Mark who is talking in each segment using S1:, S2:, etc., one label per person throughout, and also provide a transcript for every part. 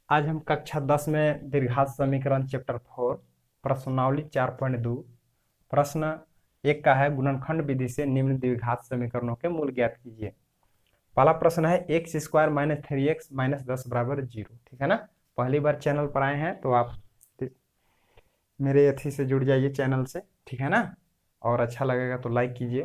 S1: आज हम कक्षा 10 में द्विघात समीकरण चैप्टर 4 प्रश्नावली 4.2 प्रश्न 1 का है गुणनखंड विधि से निम्न द्विघात समीकरणों के मूल ज्ञात कीजिए। पहला प्रश्न है x square minus 3x minus 10 बराबर 0। ठीक है ना। पहली बार चैनल पर आए हैं तो आप मेरे अथी से जुड़ जाइए चैनल से, ठीक है ना। और अच्छा लगेगा तो लाइक कीजिए।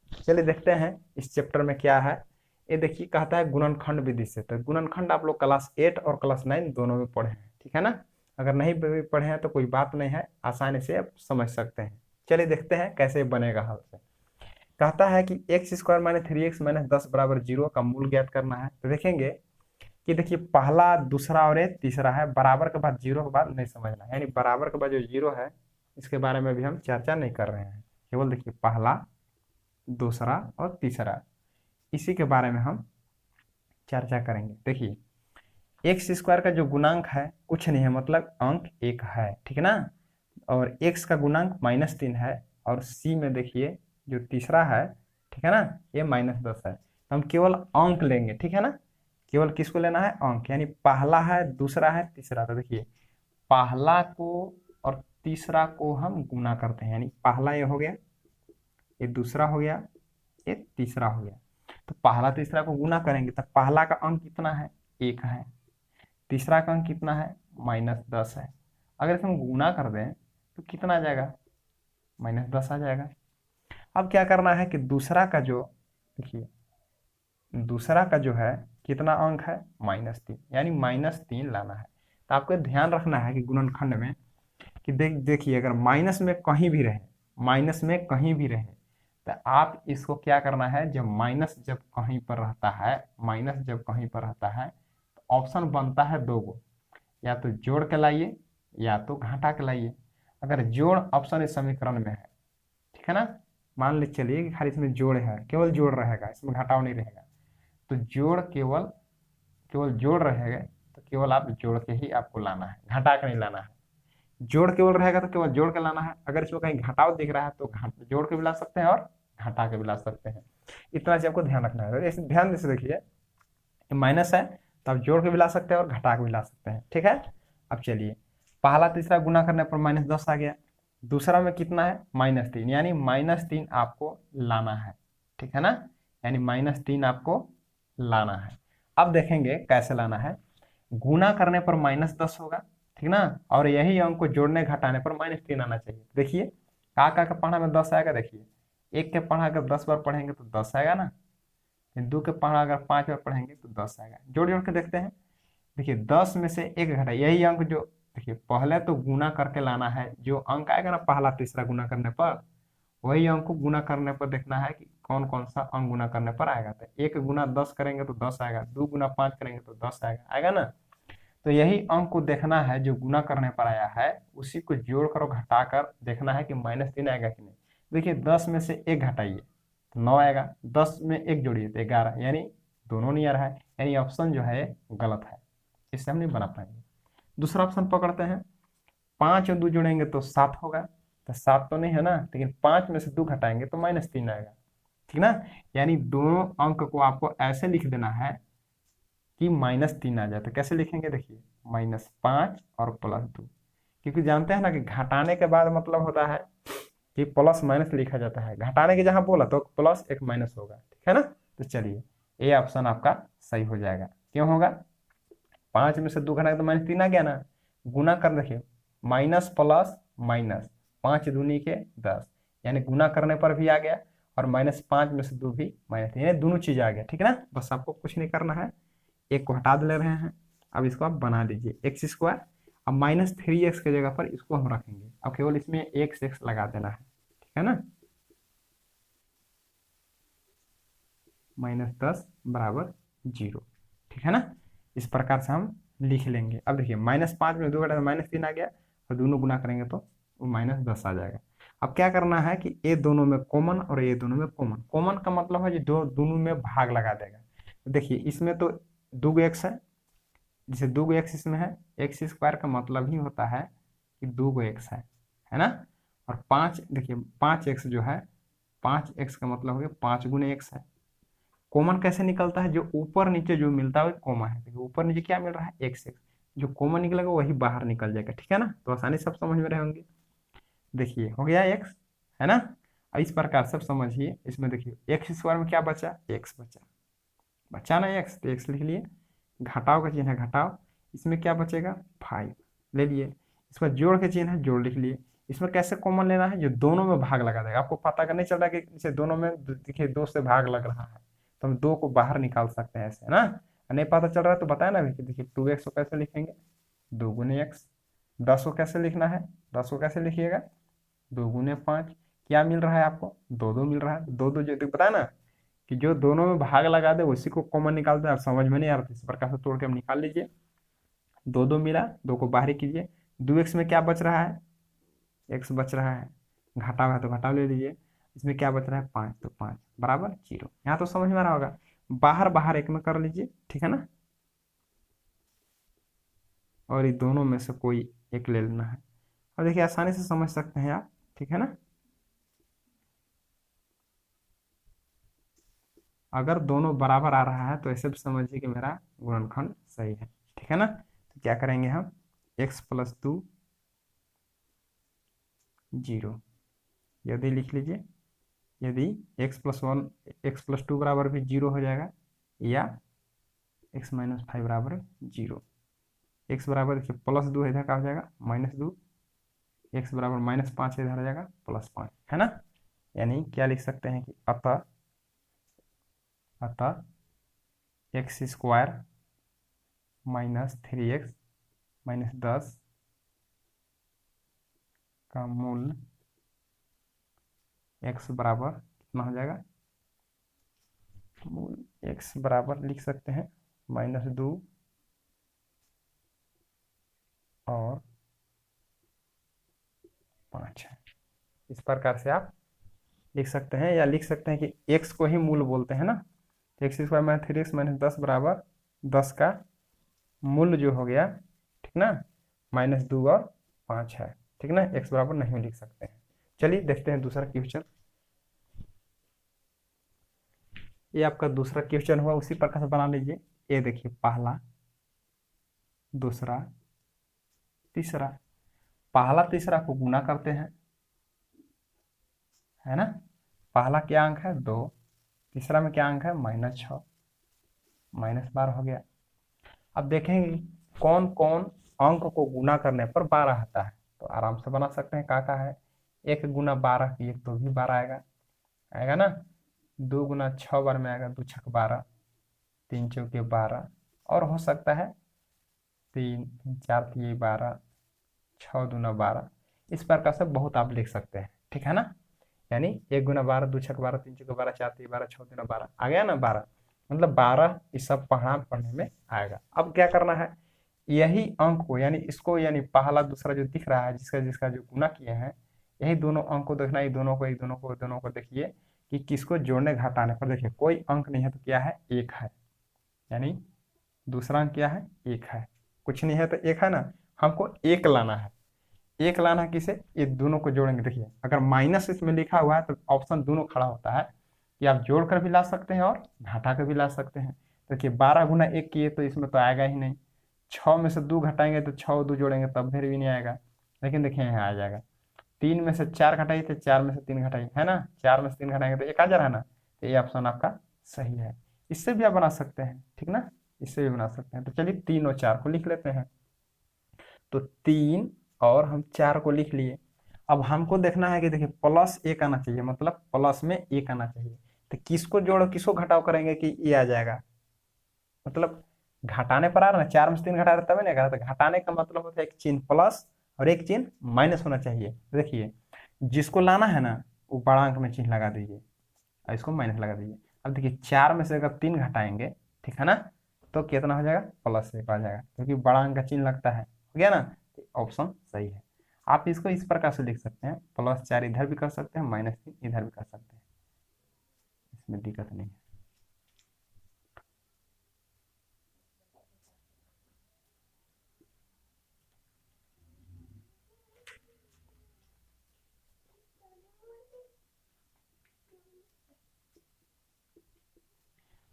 S1: चलिए देखते हैं इस चैप्टर में क्या है। ये देखिए कहता है गुणनखंड विधि से। तो गुणनखंड आप लोग क्लास 8 और क्लास 9 दोनों में पढ़े हैं, ठीक है ना। अगर नहीं भी पढ़े हैं तो कोई बात नहीं है, आसानी से आप समझ सकते हैं। चलिए देखते हैं कैसे बनेगा हल से। कहता है कि x square minus 3x minus 10 बराबर 0 का मूल ज्ञात करना है। तो देखेंगे कि देखिए पहला दूसरा और ये तीसरा है। बराबर के बाद जीरो के बाद नहीं समझना, यानी बराबर के बाद जो जीरो है इसके बारे में भी हम चर्चा नहीं कर रहे हैं। केवल देखिए पहला दूसरा और तीसरा, इसी के बारे में हम चर्चा करेंगे। देखिए एक्स स्क्वायर का जो गुणांक है कुछ नहीं है, मतलब अंक 1 है, ठीक है ना। और एक्स का गुणांक -3 है। और सी में देखिए जो तीसरा है, ठीक है ना, ये -10 है। तो हम केवल अंक लेंगे, ठीक है ना। केवल किसको लेना है? अंक, यानी पहला है दूसरा है तीसरा। तो देखिए पहला को और तीसरा को हम गुना करते हैं, यानी पहला ये हो गया, ये दूसरा हो गया, ये तीसरा हो गया। तो पहला तीसरा को गुना करेंगे तो पहला का अंक कितना है? 1 है। तीसरा का अंक कितना है? -10 है। अगर इसे हम गुना कर दें तो कितना आ जाएगा? -10 आ जाएगा। अब क्या करना है कि दूसरा का जो, देखिए दूसरा का जो है कितना अंक है? -3, यानी -3 लाना है। तो आपको ध्यान रखना है कि गुणनखंड में कि देखिए अगर माइनस में कहीं भी रहे, माइनस में कहीं भी रहे, तो आप इसको क्या करना है, जब माइनस जब कहीं पर रहता है, माइनस जब कहीं पर रहता है तो ऑप्शन बनता है दो गो, या तो जोड़ के लाइए या तो घटा के लाइए। अगर जोड़ ऑप्शन इस समीकरण में है, ठीक है ना, मान ली चलिए कि खाली इसमें जोड़ है, केवल जोड़ रहेगा, इसमें घटाव नहीं रहेगा। तो जोड़ केवल केवल जोड़ रहेगा, तो केवल आप जोड़ के ही आपको लाना है, घटा के नहीं लाना है। जोड़ केवल रहेगा तो केवल जोड़ के लाना है। अगर इसमें कहीं घटाव दिख रहा है तो जोड़ के भी ला सकते हैं और घटा के भी ला सकते हैं। इतना चीज आपको ध्यान रखना है। इसे ध्यान से देखिए, माइनस है तो आप जोड़ के भी ला सकते हैं और घटा के भी ला सकते हैं, ठीक है। अब चलिए पहला तीसरा गुना करने पर -10 आ गया। दूसरा में कितना है? -3, यानी -3 आपको लाना है, ठीक है ना। यानी -3 आपको लाना है। अब देखेंगे कैसे लाना है। गुना करने पर -10 होगा, ठीक ना। और यही अंक को जोड़ने घटाने पर -3 आना चाहिए। देखिए का पढ़ा में 10 आएगा। देखिए एक के पढ़ा अगर 10 बार पढ़ेंगे तो 10 आएगा ना। दो के पढ़ा अगर 5 बार पढ़ेंगे तो 10 आएगा। जोड़ जोड़ के देखते हैं। देखिए 10 में से 1 घटा, यही अंक जो, देखिए पहले तो गुना करके लाना है। जो अंक आएगा ना पहला तीसरा गुना करने पर, वही अंक को गुना करने पर देखना है कि कौन कौन सा अंक गुना करने पर आएगा। तो 1 गुना 10 करेंगे तो 10 आएगा, 2 गुना 5 करेंगे तो 10 आएगा, आएगा ना। तो यही अंक को देखना है जो गुना करने पर आया है, उसी को जोड़कर और घटाकर देखना है कि -3 आएगा कि नहीं। देखिए 10 में से 1 घटाइए तो 9 आएगा, 10 में 1 जोड़िए तो 11, यानी दोनों नहीं आ रहा है, यानी ऑप्शन जो है गलत है। इससे हम नहीं बना पाएंगे। दूसरा ऑप्शन पकड़ते हैं। 5 और 2 जोड़ेंगे तो 7 होगा। तो 7 तो नहीं है ना, लेकिन 5 में से 2 घटाएंगे तो -3 आएगा, ठीक ना। यानी दोनों अंक को आपको ऐसे लिख देना है कि -3 आ जाए। तो कैसे लिखेंगे? देखिए -5 और +2, क्योंकि जानते हैं ना कि घटाने के बाद मतलब होता है कि प्लस माइनस लिखा जाता है। घटाने के जहां बोला तो प्लस एक माइनस होगा, ठीक है ना। तो चलिए ये ऑप्शन आपका सही हो जाएगा। क्यों होगा? 5 में से 2 घटा तो -3 आ गया ना। गुना कर देखिए, माइनस प्लस माइनस, 5 दूनी के 10, यानी गुना करने पर भी आ गया, और -5 में से 2 भी -3, यानी दोनों चीज आ गया, ठीक है ना। बस आपको कुछ नहीं करना है, एक को हटा ले रहे हैं। अब इसको आप बना लीजिए एक्स स्क्वायर। अब -3x की जगह पर इसको हम रखेंगे। अब केवल इसमें x लगा देना है, ठीक है ना। -10 बराबर 0, ठीक है ना। इस प्रकार से हम लिख लेंगे। अब देखिए -5 में 2 घटा तो -3 आ गया, और दोनों गुना करेंगे तो वो -10 आ जाएगा। अब क्या करना है कि ये दोनों में कॉमन और ये दोनों में कॉमन, कॉमन का मतलब है जो दोनों में भाग लगा देगा। तो देखिए इसमें तो 2 x है, जैसे 2 x इसमें है, एक्स स्क्वायर का मतलब ही होता है कि 2 x है ना। और 5, देखिए 5x जो है, 5x का मतलब हो गया 5 गुने x है। कॉमन कैसे निकलता है? जो ऊपर नीचे जो मिलता है वो कॉमन है। देखिए ऊपर नीचे क्या मिल रहा है? x। जो कॉमन निकलेगा वही बाहर निकल जाएगा, ठीक है ना। तो आसानी से सब समझ में रहे होंगे। देखिए हो गया एक्स, है ना। और इस प्रकार सब समझिए, इसमें देखिए एक्स स्क्वायर में क्या बचा, एक्स बचा, बचा ना एक्स, तो एक्स लिख लिए, घटाओ का चिन्ह है घटाओ, इसमें क्या बचेगा 5 ले लिए, इसमें जोड़ के चिन्ह है जोड़ लिख लिए। इसमें कैसे कॉमन लेना है, जो दोनों में भाग लगा देगा, आपको पता का नहीं चल रहा है कि इसे दोनों में देखिए 2 से भाग लग रहा है, तो हम 2 को बाहर निकाल सकते हैं ऐसे, है ना। नहीं पता चल रहा है तो बताया ना अभी कि देखिए 2x को कैसे लिखेंगे, 2 गुने x। 10 को कैसे लिखना है, 10 को कैसे लिखिएगा 2 गुने 5। क्या मिल रहा है आपको, 2 2 मिल रहा है, 2 2 जो बताया ना कि जो दोनों में भाग लगा दे उसी को कॉमन निकालते हैं। आप समझ में नहीं आ रहा था, इस प्रकार से तोड़ के हम निकाल लीजिए। 2 2 मिला, 2 को बाहर कीजिए, 2x में क्या बच रहा है, x बच रहा है, घटाव है तो घटाव ले लीजिए, इसमें क्या बच रहा है 5, तो 5 बराबर 0। यहाँ तो समझ में आ रहा होगा, बाहर बाहर एक में कर लीजिए, ठीक है ना। और ये दोनों में से कोई एक ले लेना है, और देखिए आसानी से समझ सकते हैं आप, ठीक है ना। अगर दोनों बराबर आ रहा है तो ऐसे भी समझिए कि मेरा गुणनखंड सही है, ठीक है ना। तो क्या करेंगे हम, x+2 0, यदि लिख लीजिए, यदि x+1 x+2 बराबर भी 0 हो जाएगा, या x-5 बराबर 0। x बराबर देखिए +2 इधर का हो जाएगा -2, x बराबर -5 इधर आ जाएगा +5, है ना। यानी क्या लिख सकते हैं कि अतः अतः x² -3x -10 का मूल x बराबर कितना हो जाएगा, मूल x बराबर लिख सकते हैं -2 और 5 है। इस प्रकार से आप लिख सकते हैं, या लिख सकते हैं कि x को ही मूल बोलते हैं ना। तो x² -3x -10 बराबर 10 का मूल जो हो गया, ठीक ना, -2 और 5 है, ठीक ना। x बराबर नहीं लिख सकते हैं। चलिए देखते हैं दूसरा क्वेश्चन। ये आपका दूसरा क्वेश्चन हुआ, उसी प्रकार से बना लीजिए। ये देखिए पहला, दूसरा, तीसरा, पहला तीसरा को गुना करते हैं, है ना। पहला क्या अंक है 2, तीसरा में क्या अंक है -6, -12 हो गया। अब देखेंगे कौन कौन अंक को गुना करने पर 12 आता है, तो आराम से बना सकते हैं। का है 1 गुना 12 की 1 तो भी 12 आएगा, आएगा ना। 2 गुना 6 बार में आएगा, 2 छक 12, 3 चौके 12, और हो सकता है 3 3 4 3 12, 6 दूना 12। इस प्रकार से बहुत आप लिख सकते हैं, ठीक है ना। यानी 1 गुना 12, 2 छक 12, 3 चौके 12, 4 3 12, 6 दूना 12 आ गया ना 12, मतलब 12 इस सब पढ़ने में आएगा। अब क्या करना है, यही अंक को यानी इसको यानी पहला दूसरा जो दिख रहा है जिसका जिसका जो गुना किए हैं, यही दोनों अंक को देखना है, दोनों को दोनों को देखिए कि किसको जोड़ने घटाने पर देखिए कोई अंक नहीं है तो क्या है 1 है, यानी दूसरा अंक क्या है 1 है, कुछ नहीं है तो 1 है ना। हमको 1 लाना है, 1 लाना है किसे, ये दोनों को जोड़ेंगे। देखिए अगर माइनस इसमें लिखा हुआ है तो ऑप्शन दोनों खड़ा होता है कि आप जोड़ कर भी ला सकते हैं और घटा कर भी ला सकते हैं। देखिए 12 गुना 1 किए तो इसमें तो आएगा ही नहीं, 6 में से 2 घटाएंगे तो 6 2 जोड़ेंगे तब फिर भी नहीं आएगा, लेकिन देखिए यहाँ आ जाएगा। 3 में से 4 घटाइए तो 4 में से 3 घटाइए, है ना, 4 में से 3 घटाएंगे तो 1 आ जा रहा है ना, तो ये ऑप्शन आपका सही है। इससे भी आप बना सकते हैं, ठीक ना, इससे भी बना सकते हैं। तो चलिए 3 और 4 को लिख लेते हैं, तो 3 और हम 4 को लिख लिए। अब हमको देखना है कि देखिए +1 आना चाहिए, मतलब प्लस में 1 आना चाहिए। तो किसको जोड़ो किसको घटाव करेंगे कि ये आ जाएगा, मतलब घटाने पर आ रहा है ना, 4 में से 3 घटा रहे तभी नहीं, तो घटाने का मतलब होता है एक चिन्ह प्लस और एक चिन्ह माइनस होना चाहिए। तो देखिए जिसको लाना है ना वो बड़ा अंक में चिन्ह लगा दीजिए और इसको माइनस लगा दीजिए। अब देखिए 4 में से अगर 3 घटाएंगे, ठीक है ना, तो कितना हो जाएगा +1 आ जाएगा, क्योंकि बड़ा अंक का चिन्ह लगता है, हो गया ना। ऑप्शन सही है। आप इसको इस प्रकार से लिख सकते हैं, +4 इधर भी कर सकते हैं, -3 इधर भी कर सकते हैं, इसमें दिक्कत नहीं है।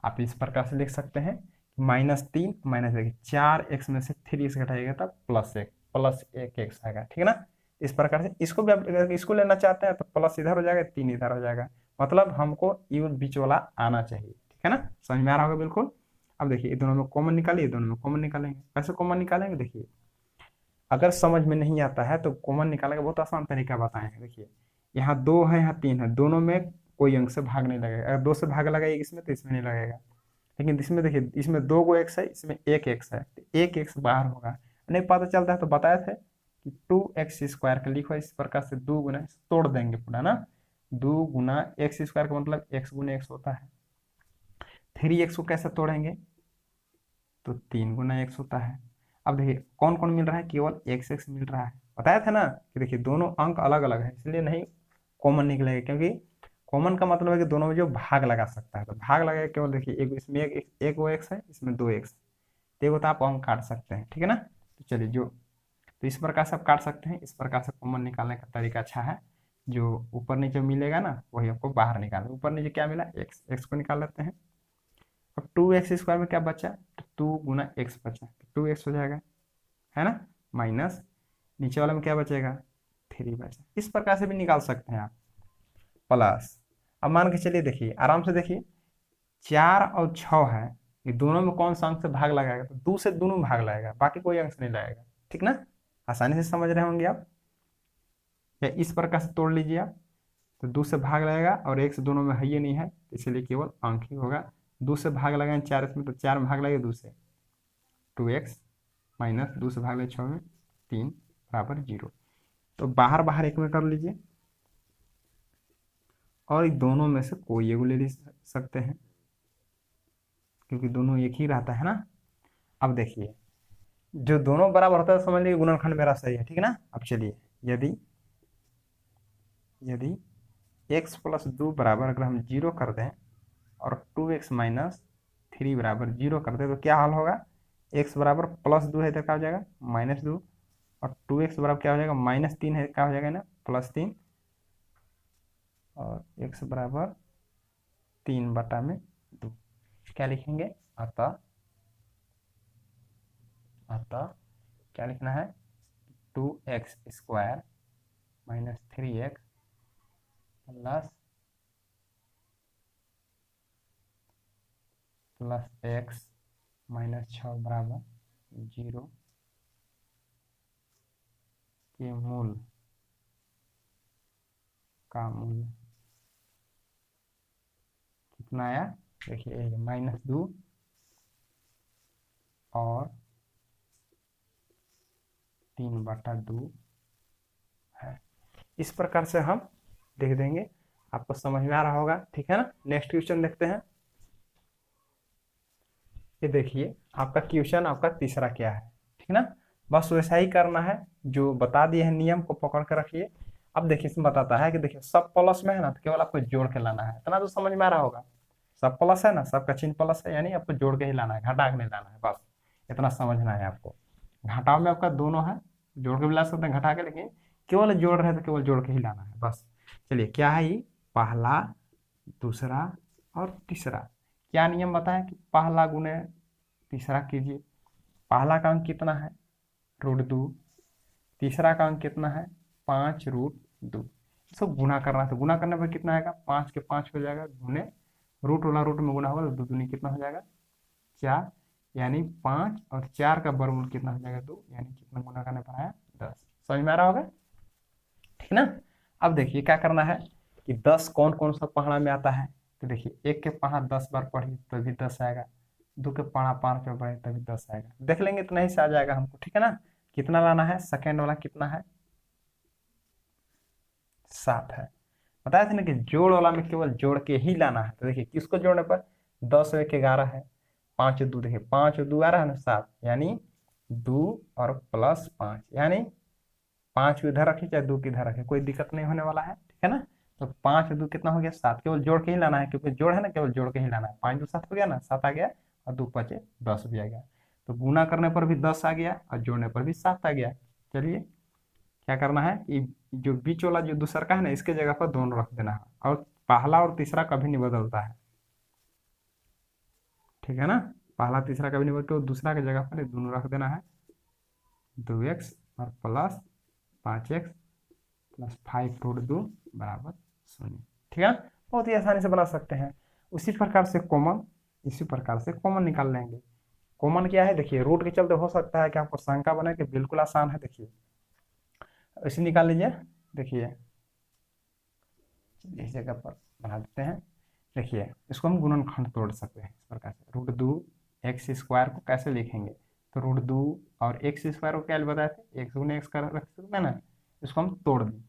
S1: आप इस प्रकार से लिख सकते हैं -3 माइनस देखिए 4x में से 3x घटाइएगा तब +1 आएगा, ठीक है ना। इस प्रकार से इसको भी अगर इसको लेना चाहते हैं तो प्लस इधर हो जाएगा, 3 इधर हो जाएगा, मतलब हमको ये बीच वाला आना चाहिए, ठीक है ना। समझ में आ रहा होगा बिल्कुल। अब देखिए दोनों में कॉमन निकालिए, दोनों में कॉमन निकालेंगे। कैसे कॉमन निकालेंगे देखिए, अगर समझ में नहीं आता है तो कॉमन निकालने का बहुत आसान तरीका बताए हैं। देखिए यहाँ 2 है, यहाँ 3 है, दोनों में कोई अंक से भाग नहीं लगेगा। अगर 2 से भाग लगाइए इसमें तो इसमें नहीं लगेगा, लेकिन इसमें देखिए इसमें 2 गो एक्स है, इसमें 1 एक्स है, तो 1 एक्स बाहर होगा। नहीं पता चलता है तो बताए थे कि 2x² का लिखो इस प्रकार से, 2 गुना तोड़ देंगे पूरा ना, 2 गुना x² का मतलब x गुना x होता है। 3x को कैसे तोड़ेंगे, तो 3 गुना x होता है। अब देखिए कौन कौन मिल रहा है, केवल x मिल रहा है। बताया था ना कि देखिए दोनों अंक अलग अलग है, इसलिए नहीं कॉमन निकलेगा, क्योंकि कॉमन का मतलब है कि दोनों में जो भाग लगा सकता है, तो भाग लगेगा केवल। देखिए एक इसमें एक वो एक्स है, इसमें 2x, देखो तो आप अंक काट सकते हैं, ठीक है ना। तो चलिए तो इस प्रकार से आप काट सकते हैं। इस प्रकार से कॉमन निकालने का तरीका अच्छा है। जो ऊपर नीचे मिलेगा ना वही आपको बाहर निकालना। ऊपर नीचे क्या मिला, x को निकाल लेते हैं। अब 2x² में क्या बचा, तो 2 गुना x बचा, तो 2x हो जाएगा, है ना। माइनस नीचे वाले में क्या बचेगा, 3 बचा। इस प्रकार से भी निकाल सकते हैं आप। प्लस अब मान के चलिए, देखिए आराम से देखिए, 4 और 6 है, ये दोनों में कौन सा अंक से भाग लगाएगा, तो 2 से दोनों भाग लगाएगा, बाकी कोई अंक से नहीं लगाएगा, ठीक ना। आसानी से समझ रहे होंगे आप। या इस प्रकार से तोड़ लीजिए आप, तो 2 से भाग लगेगा और 1 से दोनों में है ही नहीं है, इसलिए केवल अंक ही होगा। 2 से भाग लगाएं 4 इसमें, तो 4 में भाग लगेगा 2 से, 2x माइनस 2 से भाग लगे 6 में, 3 बराबर 0। तो बाहर बाहर एक में कर लीजिए, और इन दोनों में से कोई एक ले सकते हैं, क्योंकि दोनों एक ही रहता है ना। अब देखिए जो दोनों बराबर होता है समझ लीजिए गुणनखंड मेरा सही है, ठीक है ना। अब चलिए यदि यदि x + 2 बराबर अगर हम 0 कर दें और 2x माइनस 3 बराबर 0 कर दें, तो क्या हाल होगा, x बराबर +2 है तो क्या हो जाएगा, -2, और 2x बराबर क्या हो जाएगा, -3 है क्या हो जाएगा ना, +3, और x बराबर 3/2। क्या लिखेंगे, अतः क्या लिखना है, 2x² minus 3x plus x minus 6 बराबर 0 के मूल का मूल्य कितना आया, देखिए -2 और 3/2 है। इस प्रकार से हम देख देंगे, आपको समझ में आ रहा होगा, ठीक है ना। नेक्स्ट क्वेश्चन देखते हैं। ये देखिए आपका क्वेश्चन आपका तीसरा क्या है, ठीक ना। बस वैसा ही करना है, जो बता दिए हैं नियम को पकड़ कर रखिए। अब देखिए इसमें बताता है कि देखिए सब प्लस में है ना, तो केवल आपको जोड़ के लाना है, इतना तो समझ में आ रहा होगा। सब प्लस है ना, सबका चिन्ह प्लस है, यानी आपको जोड़ के ही लाना है, घटा के नहीं लाना है, बस इतना समझना है आपको। घटाव में आपका दोनों है, जोड़ के भी ला सकते हैं घटा के, लेकिन केवल जोड़ रहे तो केवल जोड़ के ही लाना है बस। चलिए क्या है ये, पहला, दूसरा और तीसरा। क्या नियम बताएं कि पहला गुणे तीसरा कीजिए। पहला का अंक कितना है, √2, तीसरा का अंक कितना है, 5√2। इसको गुना करना है, तो गुना करने पर कितना आएगा, 5 के 5 हो जाएगा, गुने रूट वाला रूट में गुना होगा तो 2 दूनी कितना हो जाएगा, 4, यानी 5, और 4 का वर्गमूल कितना हो जाएगा, 2, यानी कितना गुना करने पर आया, 10। समझ में आ रहा होगा, ठीक ना। अब देखिए क्या करना है कि 10 कौन कौन सा पहाड़ा में आता है, तो देखिए 1 के पहाड़ा 10 बार पढ़िए तभी 10 आएगा, 2 के पहाड़ा 5 बार पढ़े तभी 10 आएगा, देख लेंगे इतना ही से आ जाएगा हमको, ठीक है ना। कितना लाना है, सेकेंड वाला कितना है, 7 है। बताया था ना कि जोड़ वाला में केवल जोड़ के ही लाना है, तो देखिए किसको जोड़ने पर, 10 और 1 11 है, 5 और 2 देखिए 5 और 2 आ रहा है ना 7, यानी 2 और +5, यानी 5 को इधर रखिए चाहे 2 को इधर रखिए, कोई दिक्कत नहीं होने वाला है, ठीक है ना। तो 5 और 2 कितना हो गया, 7, केवल जोड़ के ही लाना है, क्योंकि जोड़ है ना, केवल जोड़ के ही लाना है। 5 2 7 हो गया ना, 7 आ गया, और 2 5 10 भी आ गया। तो गुना करने पर भी 10 आ गया और जोड़ने पर भी 7 आ गया। चलिए क्या करना है कि जो बीच वाला जो दूसरा का है ना, इसके जगह पर दोनों रख देना है, और पहला और तीसरा कभी नहीं बदलता है, ठीक है ना। पहला तीसरा कभी नहीं बदले, दूसरा की जगह पर दोनों रख देना है, 2x और प्लस 5x प्लस 5√2 बराबर 0। ठीक है, बहुत ही आसानी से बना सकते हैं। उसी प्रकार से कॉमन, इसी प्रकार से कॉमन निकाल लेंगे। कॉमन क्या है, देखिए रूट के चलते हो सकता है कि आपको शंका बने कि बिल्कुल आसान है। देखिए इसे निकाल लीजिए, देखिए इस जगह पर बना देते हैं। देखिए इसको हम गुणनखंड तोड़ सकते हैं इस प्रकार से, √2x² को कैसे लिखेंगे, तो √2 और x² को क्या बताए थे, x गुने x कर रख सकते हैं ना, इसको हम तोड़ दें।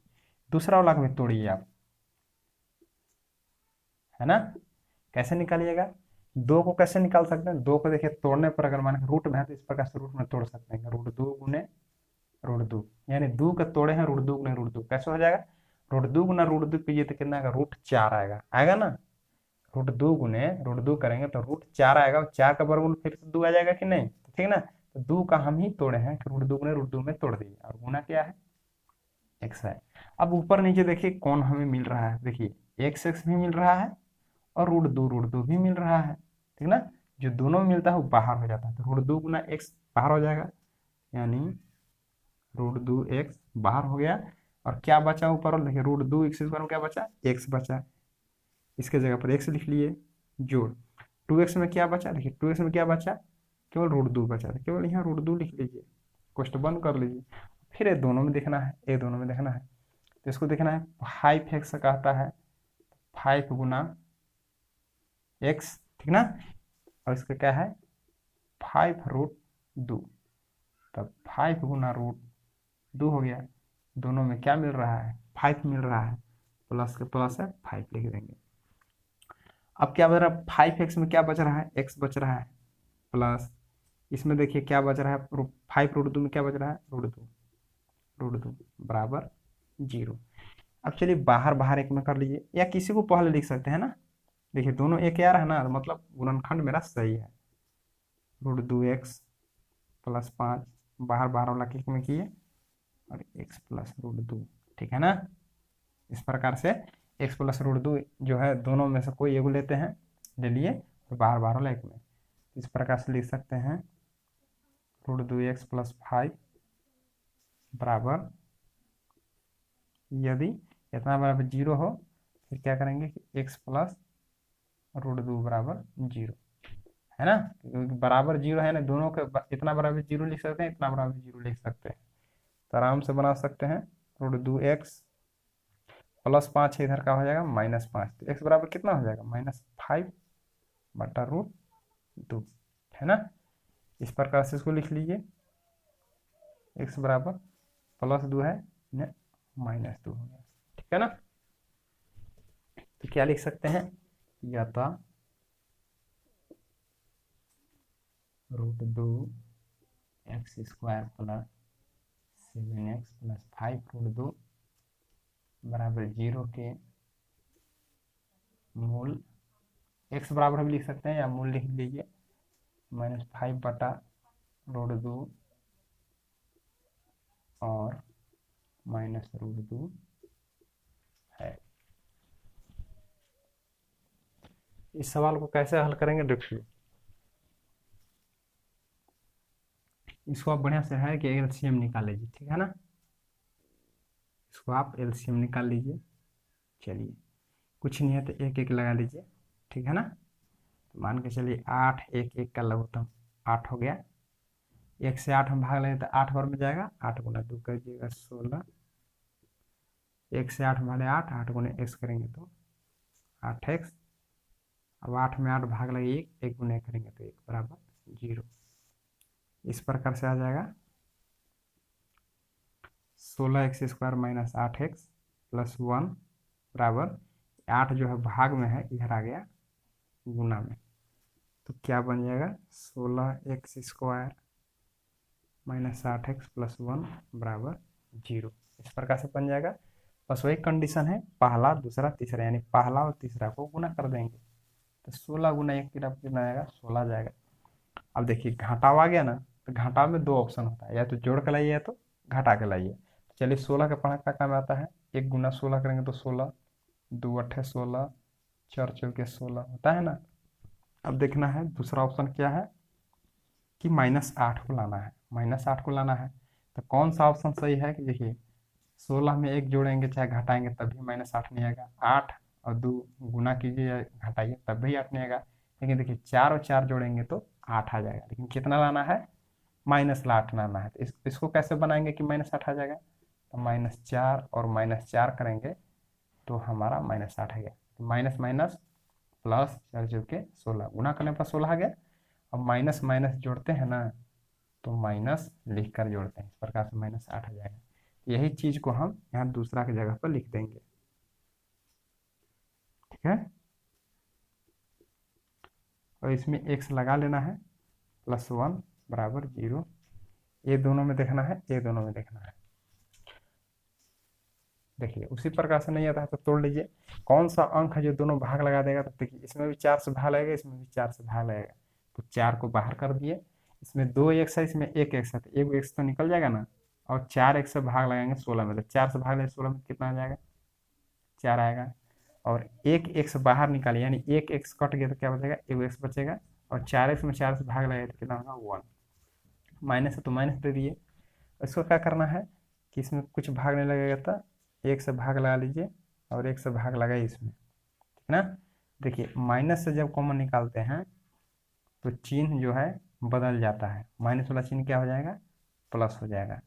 S1: दूसरा वाला को भी तोड़िए आप, है ना। कैसे निकालिएगा, 2 को कैसे निकाल सकते हैं, 2 को देखिए तोड़ने पर अगर मान रूट में है तो इस प्रकार से रूट में तोड़ सकते हैं, √2 गुने √2, यानी 2 का तोड़े हैं √2 गुने √2, कैसे हो जाएगा, √2 गुना √2 कीजिए तो कितना आएगा, √4 आएगा, आएगा ना। √2 गुने √2 करेंगे तो √4 आएगा, और 4 का वर्गमूल फिर से 2 आ जाएगा कि नहीं, ठीक ना। तो 2 का हम ही तोड़े हैं कि √2 गुने √2 में तोड़ दिए, और गुना क्या है, x है। अब ऊपर नीचे देखिए कौन हमें मिल रहा है, देखिए x भी मिल रहा है और √2 भी मिल रहा है, ठीक ना। जो दोनों में मिलता है वो बाहर हो जाता है, तो √2 गुना x बाहर हो जाएगा, यानी √2x बाहर हो गया। और क्या बचा ऊपर, और देखिए √2x² में क्या बचा, x बचा, इसके जगह पर x लिख लिए, जोड़ 2x में क्या बचा, देखिए 2x में क्या बचा, केवल √2 बचा था, केवल यहाँ √2 लिख लीजिए, कोष्ट बंद कर लीजिए। फिर ये दोनों में देखना है, ये दोनों में देखना है, तो इसको देखना है 5x कहता है 5 गुना x, ठीक ना। और इसका क्या है 5√2, तब 5 गुना √2 हो गया। दोनों में क्या मिल रहा है, 5 मिल रहा है, प्लस के प्लस है 5 लिख देंगे। अब क्या बच रहा है, 5x में क्या बच रहा है, x बच रहा है, प्लस इसमें देखिए क्या बच रहा है, 5√2 में क्या बच रहा है, √2 बराबर 0। अब चलिए बाहर बाहर एक में कर लीजिए, या किसी को पहले लिख सकते हैं ना। देखिए दोनों एक यार है ना, मतलब गुणनखंड मेरा सही है, √2x प्लस 5 बाहर बाहर वाला किक में किए, और x प्लस √2, ठीक है ना। इस प्रकार से x प्लस √2 जो है दोनों में से कोई एगो लेते हैं, ले लिए, और बाहर बाहर वाला एक में, इस प्रकार से लिख सकते हैं √2x प्लस 5 बराबर, यदि इतना बराबर 0 हो फिर क्या करेंगे कि x प्लस √2 बराबर 0, है ना, क्योंकि बराबर 0 है ना, दोनों के इतना बराबर 0 लिख सकते हैं, इतना बराबर 0 लिख सकते हैं, तो आराम से बना सकते हैं। √2x प्लस 5 है, इधर का हो जाएगा -5, तो x बराबर कितना हो जाएगा, -5 बटा √2, है ना। इस प्रकार से इसको लिख लीजिए, x बराबर +2 है -2 हो गया, ठीक है ना। तो क्या लिख सकते हैं, या तो √2x² प्लस 7x प्लस 5√2 बराबर 0 के मूल, x बराबर हम लिख सकते हैं या मूल लिख लीजिए, -5 बटा √2 और -√2 है। इस सवाल को कैसे हल करेंगे, देखिए इसको आप बढ़िया से है कि एलसीएम निकाल लीजिए, ठीक है ना। इसको आप एलसीएम निकाल लीजिए, चलिए कुछ नहीं है तो एक एक लगा लीजिए, ठीक है ना। तो मान के चलिए 8, 1 का लघुत्तम 8 हो गया, 1 से 8 हम भाग लेंगे तो 8 बार में जाएगा, 8 गुना 2 कर दीजिएगा 16, 1 से 8 भागे 8, 8 गुने x करेंगे तो 8x, अब 8 में 8 भाग लगे 1 गुने करेंगे तो 1 बराबर 0। इस प्रकार से आ जाएगा 16x² माइनस 8x प्लस 1 बराबर 8 जो है भाग में है, इधर आ गया गुना में, तो क्या बन जाएगा 16x² माइनस 8x प्लस 1 बराबर 0। इस प्रकार से बन जाएगा। बस वही कंडीशन है, पहला दूसरा तीसरा, यानी पहला और तीसरा को गुना कर देंगे, तो 16 गुना 1 की तरफ कितना आएगा, 16 जाएगा। अब देखिए घटाव आ गया ना, तो घटाव में 2 ऑप्शन होता है, या तो जोड़ के लाइए या तो घटा के लाइए। चलिए 16 का पढ़ा काम आता है, 1 गुना 16 करेंगे तो 16, 2 8 16, 4 चौके 16 होता है ना। अब देखना है दूसरा ऑप्शन क्या है, कि -8 को लाना है, -8 को लाना है। तो कौन सा ऑप्शन सही है कि देखिए 16 में 1 जोड़ेंगे चाहे घटाएंगे तब भी -8 नहीं आएगा, 8 और 2 गुना कीजिए या घटाइए तब भी 8 नहीं आएगा। लेकिन देखिए 4 और 4 जोड़ेंगे तो 8 आ जाएगा, लेकिन कितना लाना है, -8 लाना है। तो इसको कैसे बनाएंगे कि -8 आ जाएगा, तो -4 और -4 करेंगे तो हमारा -8 आ गया। तो माइनस माइनस प्लस 4 जोड़ के 16, गुना करने पर 16 आ गया। अब माइनस माइनस जोड़ते हैं ना तो माइनस लिख कर जोड़ते हैं, इस प्रकार से -8 आ जाएगा। यही चीज को हम यहाँ दूसरा की जगह पर लिख देंगे, ठीक है। और इसमें x लगा लेना है, +1 बराबर 0, ये दोनों में देखना है, ये दोनों में देखना है। देखिए उसी प्रकार से नहीं आता है तो तोड़ लीजिए, कौन सा अंक है जो दोनों भाग लगा देगा। तो देखिए इसमें भी 4 से भाग लगेगा, इसमें भी 4 से भाग लगेगा, तो 4 को बाहर कर दिए। इसमें 2 x है, इसमें 1 x है, तो 1 x तो निकल जाएगा ना। और 4 x से भाग लगाएंगे 16 में, तो 4 से भाग लगेगा 16 में कितना आ जाएगा, 4 आएगा। और 1 x बाहर निकालिए, यानी 1 x कट गया तो क्या बचेगा, 1 x बचेगा। और 4x में 4 से भाग लगेगा तो कितना होगा, 1। माइनस है तो माइनस दे दिए। इसको क्या करना है कि इसमें कुछ भाग नहीं लगेगा तो 1 से भाग लगा लीजिए और 1 से भाग लगाइए इसमें, ठीक ना। देखिए माइनस से जब कॉमन निकालते हैं तो चिन्ह जो है बदल जाता है, माइनस वाला चिन्ह क्या हो जाएगा, प्लस हो जाएगा।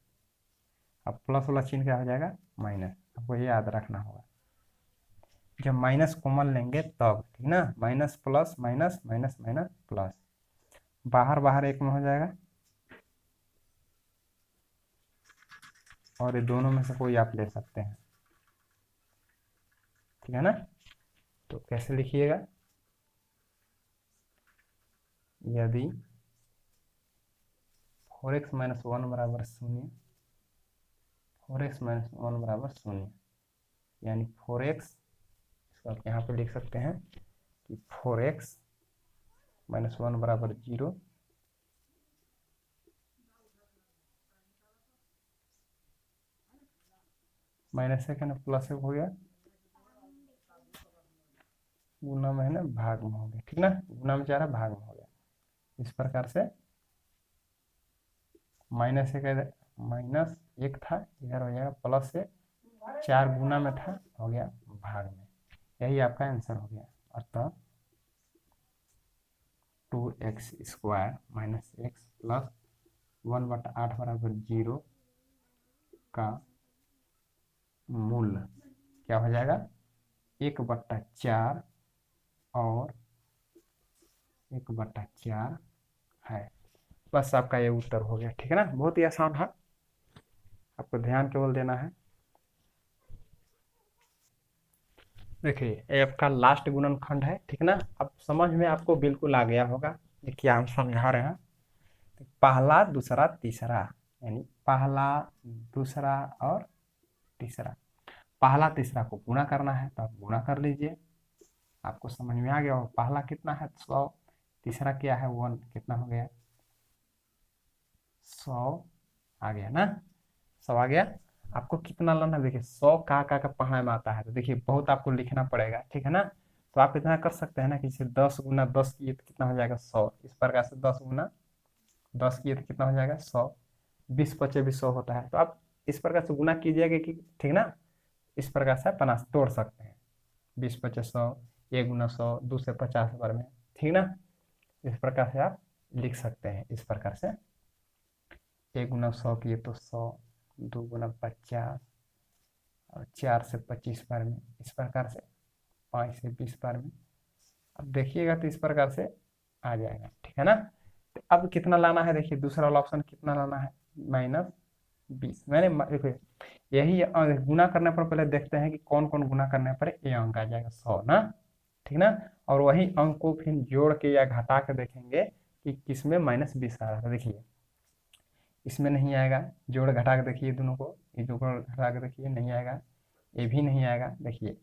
S1: अब प्लस वाला चिन्ह क्या हो जाएगा, माइनस। आपको ये याद रखना होगा, जब माइनस कॉमन लेंगे तब, ठीक ना। Minus plus minus minus minus plus, बाहर बाहर एक में हो जाएगा, और ये दोनों में से कोई आप ले सकते हैं, ठीक है ना। तो कैसे लिखिएगा, यदि 4x - 1 बराबर 0, 4x - 1 बराबर 0, यानी 4x, इसको आप यहाँ पे लिख सकते हैं कि 4x - 1 बराबर 0, माइनस है क्या ना, प्लस हो गया, गुना में है ना भाग में हो गया, ठीक ना। गुना में जा रहा भाग में हो गया, इस प्रकार से माइनस है, -1 था, इधर हो जाएगा प्लस से 4 गुना में था, हो गया भाग में। यही आपका आंसर हो गया। अतः 2x² - x प्लस 1/8 बराबर 0 का मूल क्या हो जाएगा, 1/4 और 1/4 है। बस आपका ये उत्तर हो गया, ठीक है ना। बहुत ही आसान है, आपको ध्यान केवल देना है। देखिए ये आपका लास्ट गुणनखंड है, ठीक ना। अब समझ में आपको बिल्कुल आ गया होगा ये क्या हम समझा रहे हैं। तो पहला दूसरा तीसरा, यानी पहला दूसरा और तीसरा, पहला तीसरा को गुणा करना है तो आप गुणा कर लीजिए, आपको समझ में आ गया हो। पहला कितना है 100, तीसरा क्या है 1, कितना हो गया 100 आ गया ना, 100 आ गया। आपको कितना लाना है, देखिए 100 का पढ़ने में आता है तो देखिए बहुत आपको लिखना पड़ेगा, ठीक है ना। तो आप इतना कर सकते हैं ना कि इसे 10 गुना 10 किए तो कितना हो जाएगा 100, इस प्रकार से 10 गुना 10 किए तो कितना हो जाएगा 100, 20 पचे भी 100 होता है, तो आप इस प्रकार से गुना कीजिएगा कि, ठीक ना। इस प्रकार से आप बना तोड़ सकते हैं, 20 पचे 100, 1 गुना 100, 2 से 50 बार में, ठीक ना। इस प्रकार से आप लिख सकते हैं, इस प्रकार से 1 गुना 100 किए तो 100, 2 गुना 50 और 4 से 25 बार में, इस प्रकार से 5 से 20 बार में। अब देखिएगा तो इस प्रकार से आ जाएगा, ठीक है ना। तो अब कितना लाना है, देखिए दूसरा वाला ऑप्शन कितना लाना है, -20। मैंने देखिए यही गुना करने पर पहले देखते हैं कि कौन कौन गुना करने पर ये अंक आ जाएगा 100 ना, ठीक ना। और वही अंक को फिर जोड़ के या घटा के देखेंगे कि किसमें -20 आ रहा है। देखिए इसमें नहीं आएगा, जोड़ घटा के देखिए दोनों को, ये जोड़ घटा के देखिए नहीं आएगा, ये भी नहीं आएगा। देखिए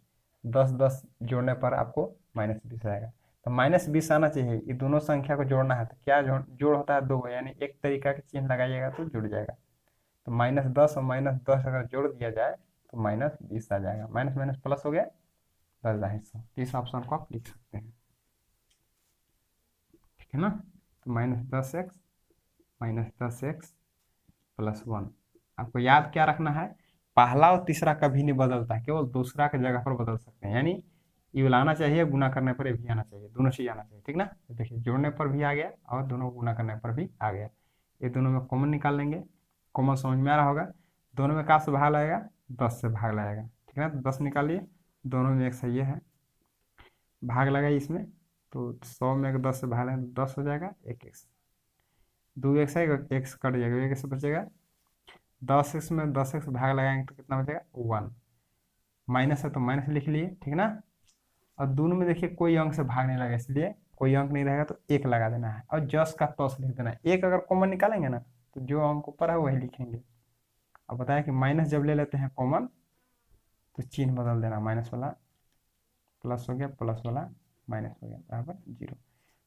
S1: 10-10 जोड़ने पर आपको -20 आएगा, तो -20 आना चाहिए। ये दोनों संख्या को जोड़ना है तो क्या जोड़ होता है 2, यानी एक तरीका के चिन्ह लगाइएगा तो जुड़ जाएगा। तो -10 और -10 अगर जोड़ दिया जाए तो -20 आ जाएगा, माइनस माइनस प्लस हो गया 10/200। इस ऑप्शन को आप लिख सकते हैं, ठीक है ना। तो -10x -10x + 1। आपको याद क्या रखना है, पहला और तीसरा कभी नहीं बदलता है, केवल दूसरा की जगह पर बदल सकते हैं। यानी ये लाना चाहिए, गुना करने पर ये भी आना चाहिए, दोनों चीज आना चाहिए, ठीक ना। देखिए जोड़ने पर भी आ गया और दोनों गुना करने पर भी आ गया। ये दोनों में कॉमन निकाल लेंगे, कॉमन समझ में आ रहा होगा। दोनों में कहाँ से भाग लगेगा, 10 से भाग लगेगा, ठीक है ना। 10 निकालिए, दोनों में एक सही है, भाग लगा इसमें, तो 100 में अगर 10 से भाग लेंगे तो 10 हो जाएगा, एक एक्स, 2x है, एक्स कट जाएगा, एक से बचेगा। 10x में 10x भाग लगाएंगे तो कितना बचेगा, 1। माइनस है तो माइनस लिख लिए, ठीक ना। और दोनों में देखिए कोई अंक से भाग नहीं लगा, इसलिए कोई अंक नहीं रहेगा तो एक लगा देना है, और जस का तस लिख देना है। एक अगर कॉमन निकालेंगे ना तो जो अंक ऊपर है वही लिखेंगे। अब बताया कि माइनस जब ले लेते हैं कॉमन तो चिन्ह बदल देना, माइनस वाला प्लस हो गया, प्लस वाला माइनस हो गया, बराबर 0।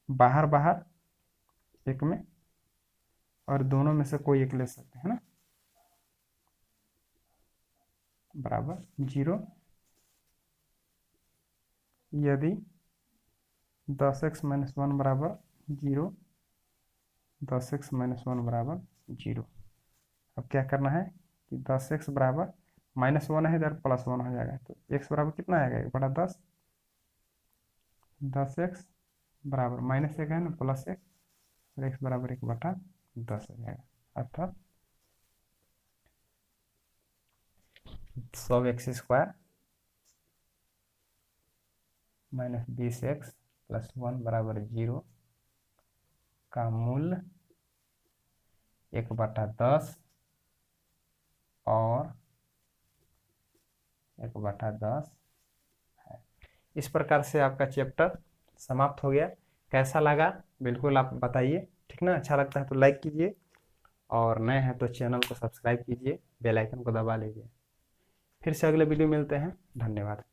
S1: बाहर बाहर एक में, और दोनों में से कोई एक ले सकते हैं ना, बराबर 0। यदि 10x - 1 बराबर 0, 10x - 1 बराबर 0। अब क्या करना है कि 10x बराबर -1 है, इधर +1 हो जाएगा, तो x बराबर कितना आएगा, 1/10। 10x बराबर -1 है ना, +1, और x बराबर 1/10 हो जाएगा, अर्थात 100x² - 20x + 1 बराबर 0 का मूल्य 1/10 और 1/10 है। इस प्रकार से आपका चैप्टर समाप्त हो गया। कैसा लगा बिल्कुल आप बताइए, ठीक ना। अच्छा लगता है तो लाइक कीजिए, और नए हैं तो चैनल को सब्सक्राइब कीजिए, बेल आइकन को दबा लीजिए। फिर से अगले वीडियो मिलते हैं, धन्यवाद।